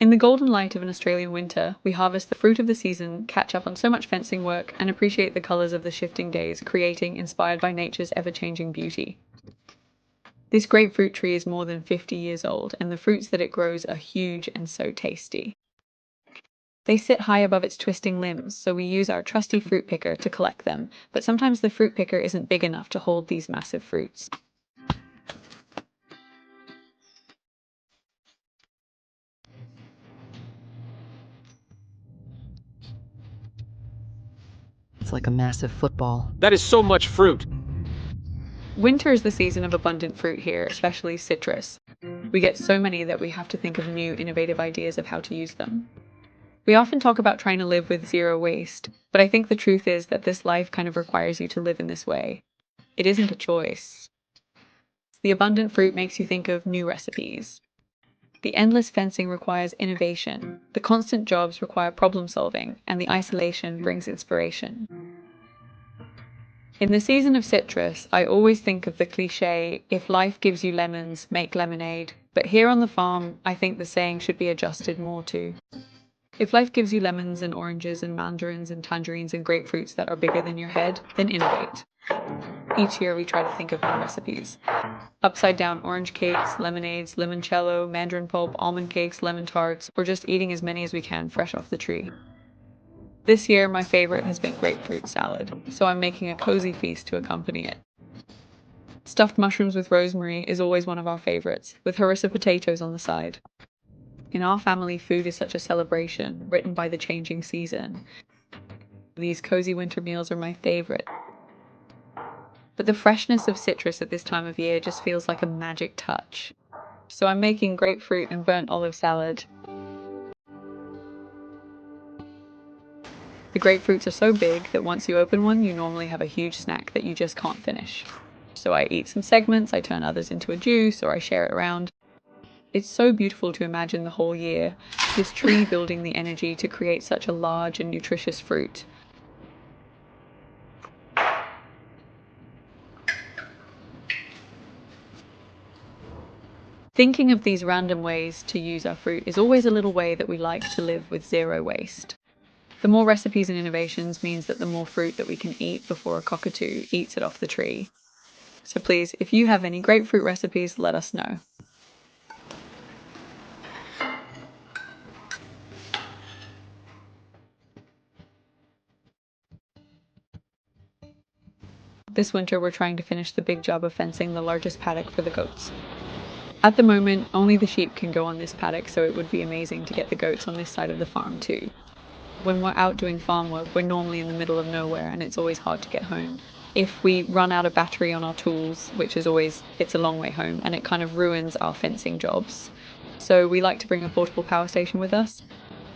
In the golden light of an Australian winter, we harvest the fruit of the season, catch up on so much fencing work, and appreciate the colours of the shifting days, creating inspired by nature's ever-changing beauty. This grapefruit tree is more than 50 years old, and the fruits that it grows are huge and so tasty. They sit high above its twisting limbs, so we use our trusty fruit picker to collect them, but sometimes the fruit picker isn't big enough to hold these massive fruits. It's like a massive football. That is so much fruit. Winter is the season of abundant fruit here, especially citrus. We get so many that we have to think of new, innovative ideas of how to use them. We often talk about trying to live with zero waste, but I think the truth is that this life kind of requires you to live in this way. It isn't a choice. The abundant fruit makes you think of new recipes. The endless fencing requires innovation, the constant jobs require problem solving, and the isolation brings inspiration. In the season of citrus, I always think of the cliché, if life gives you lemons, make lemonade. But here on the farm, I think the saying should be adjusted more to, if life gives you lemons and oranges and mandarins and tangerines and grapefruits that are bigger than your head, then innovate. Each year we try to think of new recipes. Upside down orange cakes, lemonades, limoncello, mandarin pulp, almond cakes, lemon tarts, or just eating as many as we can fresh off the tree. This year, my favorite has been grapefruit salad, so I'm making a cozy feast to accompany it. Stuffed mushrooms with rosemary is always one of our favorites, with harissa potatoes on the side. In our family, food is such a celebration, written by the changing season. These cozy winter meals are my favorite. But the freshness of citrus at this time of year just feels like a magic touch. So I'm making grapefruit and burnt olive salad. The grapefruits are so big that once you open one, you normally have a huge snack that you just can't finish. So I eat some segments, I turn others into a juice, or I share it around. It's so beautiful to imagine the whole year, this tree building the energy to create such a large and nutritious fruit. Thinking of these random ways to use our fruit is always a little way that we like to live with zero waste. The more recipes and innovations means that the more fruit that we can eat before a cockatoo eats it off the tree. So please, if you have any grapefruit recipes, let us know. This winter we're trying to finish the big job of fencing the largest paddock for the goats. At the moment, only the sheep can go on this paddock, so it would be amazing to get the goats on this side of the farm too. When we're out doing farm work, we're normally in the middle of nowhere and it's always hard to get home. If we run out of battery on our tools, which is always, it's a long way home and it kind of ruins our fencing jobs. So we like to bring a portable power station with us.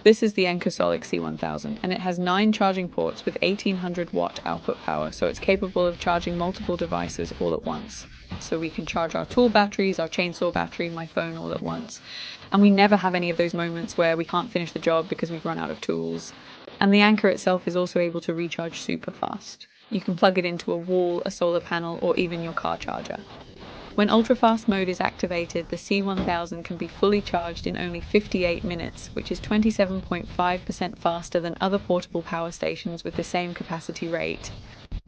This is the Encosolic C1000 and it has 9 charging ports with 1800 watt output power, so it's capable of charging multiple devices all at once. So we can charge our tool batteries, our chainsaw battery, my phone all at once. And we never have any of those moments where we can't finish the job because we've run out of tools. And the Anchor itself is also able to recharge super fast. You can plug it into a wall, a solar panel, or even your car charger. When ultra-fast mode is activated, the C1000 can be fully charged in only 58 minutes, which is 27.5% faster than other portable power stations with the same capacity rate.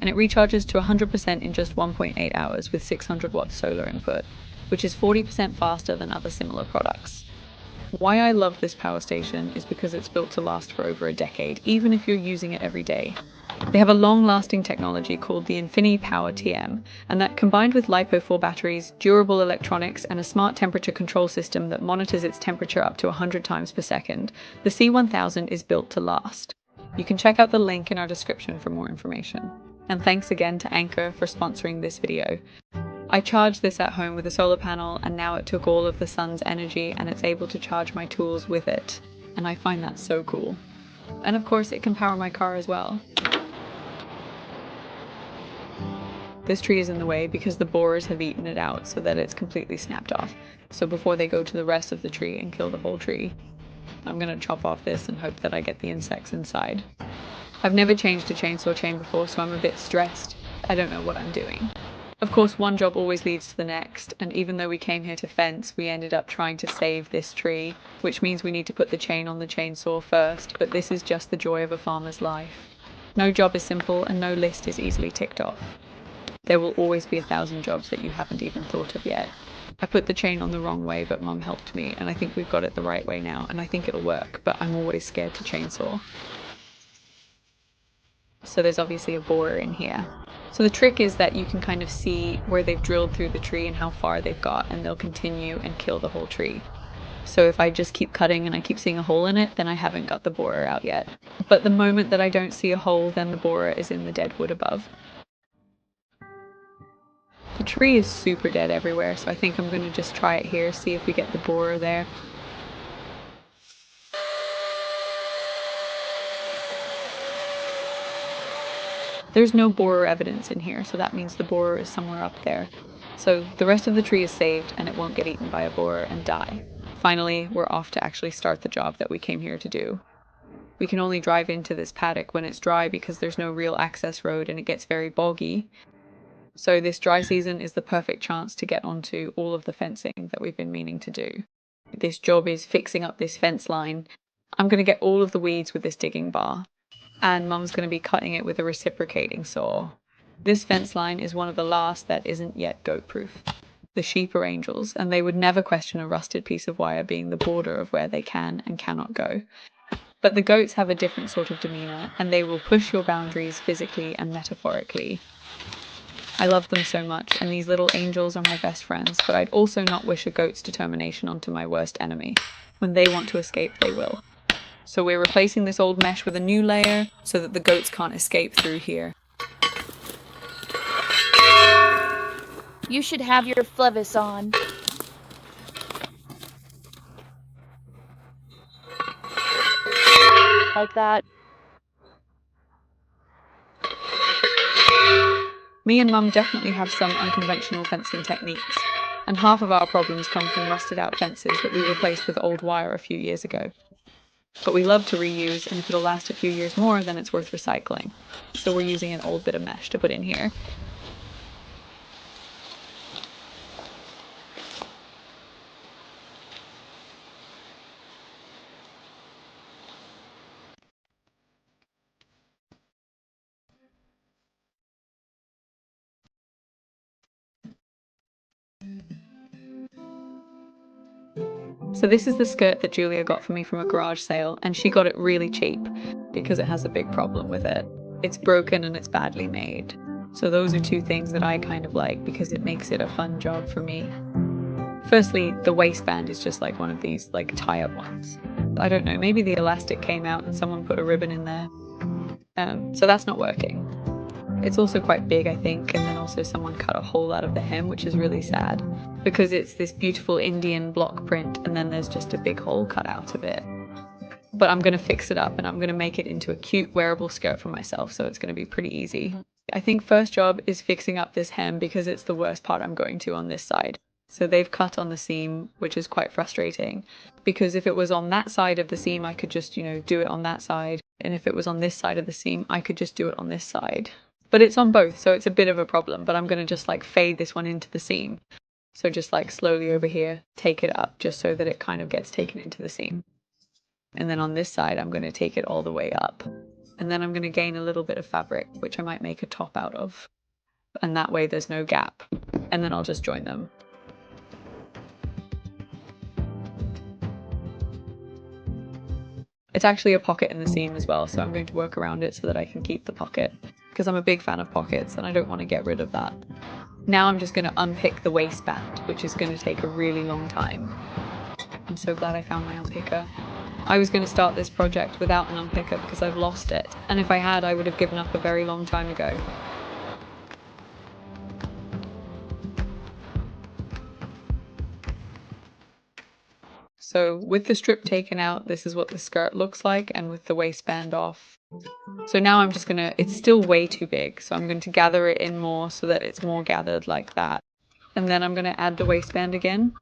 And it recharges to 100% in just 1.8 hours with 600 watt solar input, which is 40% faster than other similar products. Why I love this power station is because it's built to last for over a decade, even if you're using it every day. They have a long-lasting technology called the Infinity Power TM, and that combined with LiPo4 batteries, durable electronics, and a smart temperature control system that monitors its temperature up to 100 times per second, the C1000 is built to last. You can check out the link in our description for more information. And thanks again to Anchor for sponsoring this video. I charged this at home with a solar panel and now it took all of the sun's energy and it's able to charge my tools with it. And I find that so cool. And of course it can power my car as well. This tree is in the way because the borers have eaten it out so that it's completely snapped off. So before they go to the rest of the tree and kill the whole tree, I'm gonna chop off this and hope that I get the insects inside. I've never changed a chainsaw chain before, so I'm a bit stressed. I don't know what I'm doing. Of course, one job always leads to the next, and even though we came here to fence, we ended up trying to save this tree, which means we need to put the chain on the chainsaw first, but this is just the joy of a farmer's life. No job is simple, and no list is easily ticked off. There will always be 1,000 jobs that you haven't even thought of yet. I put the chain on the wrong way, but Mum helped me, and I think we've got it the right way now, and I think it'll work, but I'm always scared to chainsaw. So there's obviously a borer in here. So the trick is that you can kind of see where they've drilled through the tree and how far they've got, and they'll continue and kill the whole tree. So if I just keep cutting and I keep seeing a hole in it, then I haven't got the borer out yet. But the moment that I don't see a hole, then the borer is in the dead wood above. The tree is super dead everywhere, so I think I'm going to just try it here, see if we get the borer there. There's no borer evidence in here, so that means the borer is somewhere up there. So the rest of the tree is saved and it won't get eaten by a borer and die. Finally, we're off to actually start the job that we came here to do. We can only drive into this paddock when it's dry because there's no real access road and it gets very boggy. So this dry season is the perfect chance to get onto all of the fencing that we've been meaning to do. This job is fixing up this fence line. I'm going to get all of the weeds with this digging bar, and Mum's going to be cutting it with a reciprocating saw. This fence line is one of the last that isn't yet goat-proof. The sheep are angels, and they would never question a rusted piece of wire being the border of where they can and cannot go. But the goats have a different sort of demeanor, and they will push your boundaries physically and metaphorically. I love them so much, and these little angels are my best friends, but I'd also not wish a goat's determination onto my worst enemy. When they want to escape, they will. So we're replacing this old mesh with a new layer so that the goats can't escape through here. You should have your flevis on. Like that. Me and Mum definitely have some unconventional fencing techniques, and half of our problems come from rusted out fences that we replaced with old wire a few years ago. But we love to reuse, and if it'll last a few years more, then it's worth recycling. So we're using an old bit of mesh to put in here. So this is the skirt that Julia got for me from a garage sale, and she got it really cheap because it has a big problem with it. It's broken and it's badly made. So those are two things that I kind of like because it makes it a fun job for me. Firstly, the waistband is just like one of these like tie-up ones. I don't know, maybe the elastic came out and someone put a ribbon in there. So that's not working. It's also quite big, I think, and then also someone cut a hole out of the hem, which is really sad because it's this beautiful Indian block print and then there's just a big hole cut out of it. But I'm going to fix it up and I'm going to make it into a cute wearable skirt for myself, so it's going to be pretty easy. I think first job is fixing up this hem because it's the worst part I'm going to on this side. So they've cut on the seam, which is quite frustrating because if it was on that side of the seam, I could just, do it on that side. And if it was on this side of the seam, I could just do it on this side. But it's on both, so it's a bit of a problem, but I'm going to just like fade this one into the seam. So just like slowly over here, take it up just so that it kind of gets taken into the seam. And then on this side, I'm going to take it all the way up. And then I'm going to gain a little bit of fabric, which I might make a top out of. And that way there's no gap. And then I'll just join them. It's actually a pocket in the seam as well, so I'm going to work around it so that I can keep the pocket, because I'm a big fan of pockets and I don't want to get rid of that. Now I'm just going to unpick the waistband, which is going to take a really long time. I'm so glad I found my unpicker. I was going to start this project without an unpicker because I've lost it, and if I had, I would have given up a very long time ago. So with the strip taken out, this is what the skirt looks like, and with the waistband off. So now I'm just gonna, it's still way too big, so I'm going to gather it in more so that it's more gathered like that. And then I'm gonna add the waistband again.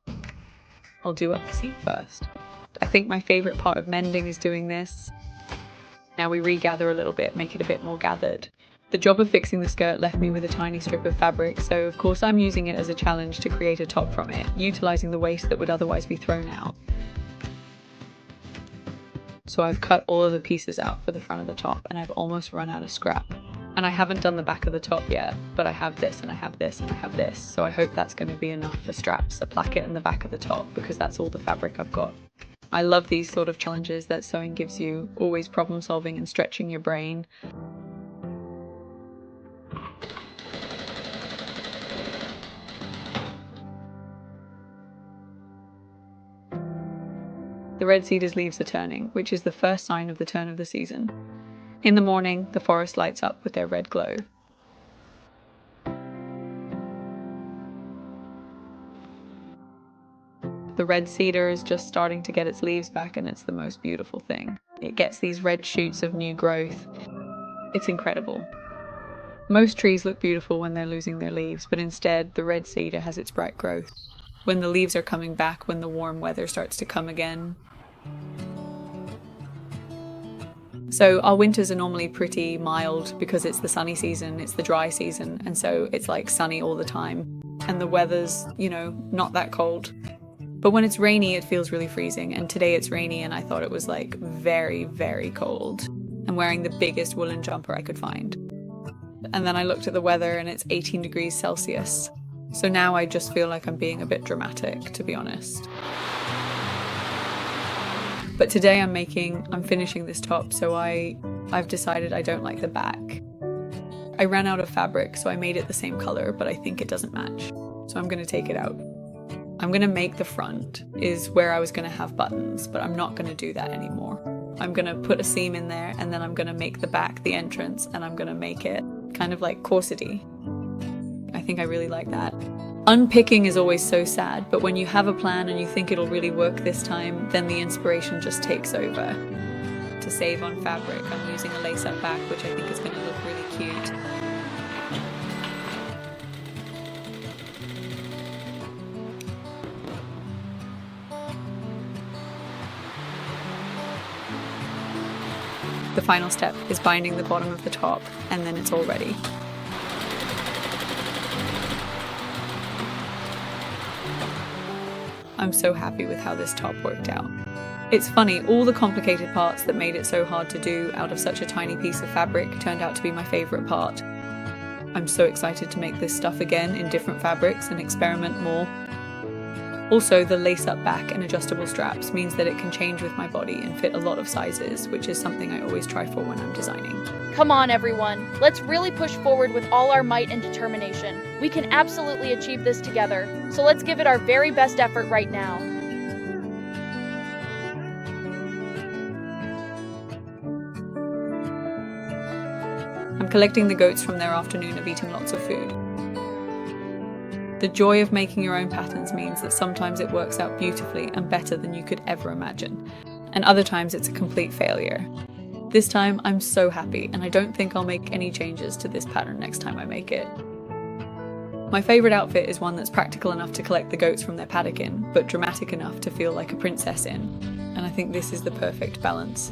I'll do up the seam first. I think my favorite part of mending is doing this. Now we regather a little bit, make it a bit more gathered. The job of fixing the skirt left me with a tiny strip of fabric, so of course I'm using it as a challenge to create a top from it, utilising the waste that would otherwise be thrown out. So I've cut all of the pieces out for the front of the top, and I've almost run out of scrap. And I haven't done the back of the top yet, but I have this and I have this and I have this, so I hope that's going to be enough for straps, a placket and the back of the top, because that's all the fabric I've got. I love these sort of challenges that sewing gives you, always problem solving and stretching your brain. The red cedar's leaves are turning, which is the first sign of the turn of the season. In the morning, the forest lights up with their red glow. The red cedar is just starting to get its leaves back, and it's the most beautiful thing. It gets these red shoots of new growth. It's incredible. Most trees look beautiful when they're losing their leaves, but instead the red cedar has its bright growth. When the leaves are coming back, when the warm weather starts to come again. So our winters are normally pretty mild because it's the sunny season, it's the dry season, and so it's like sunny all the time. And the weather's, not that cold. But when it's rainy, it feels really freezing, and today it's rainy and I thought it was like very, very cold. I'm wearing the biggest woolen jumper I could find. And then I looked at the weather and it's 18 degrees Celsius. So now I just feel like I'm being a bit dramatic, to be honest. But today I'm finishing this top, so I've decided I don't like the back. I ran out of fabric, so I made it the same color, but I think it doesn't match. So I'm gonna take it out. I'm gonna make the front is where I was gonna have buttons, but I'm not gonna do that anymore. I'm gonna put a seam in there, and then I'm gonna make the back the entrance, and I'm gonna make it kind of like corsety. I think I really like that. Unpicking is always so sad, but when you have a plan and you think it'll really work this time, then the inspiration just takes over. To save on fabric, I'm using a lace-up back, which I think is going to look really cute. The final step is binding the bottom of the top, and then it's all ready. I'm so happy with how this top worked out. It's funny, all the complicated parts that made it so hard to do out of such a tiny piece of fabric turned out to be my favourite part. I'm so excited to make this stuff again in different fabrics and experiment more. Also, the lace-up back and adjustable straps means that it can change with my body and fit a lot of sizes, which is something I always try for when I'm designing. Come on, everyone. Let's really push forward with all our might and determination. We can absolutely achieve this together, so let's give it our very best effort right now. I'm collecting the goats from their afternoon of eating lots of food. The joy of making your own patterns means that sometimes it works out beautifully and better than you could ever imagine, and other times it's a complete failure. This time I'm so happy, and I don't think I'll make any changes to this pattern next time I make it. My favourite outfit is one that's practical enough to collect the goats from their paddock in, but dramatic enough to feel like a princess in, and I think this is the perfect balance.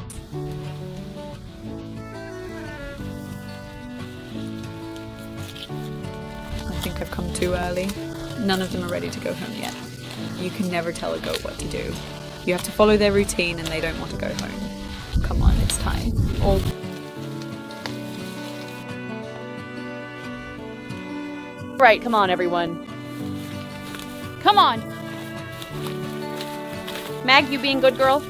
I think I've come too early. None of them are ready to go home yet. You can never tell a goat what to do. You have to follow their routine and they don't want to go home. Come on, it's time. Or Right, come on, everyone. Come on! Mag, you being good girl?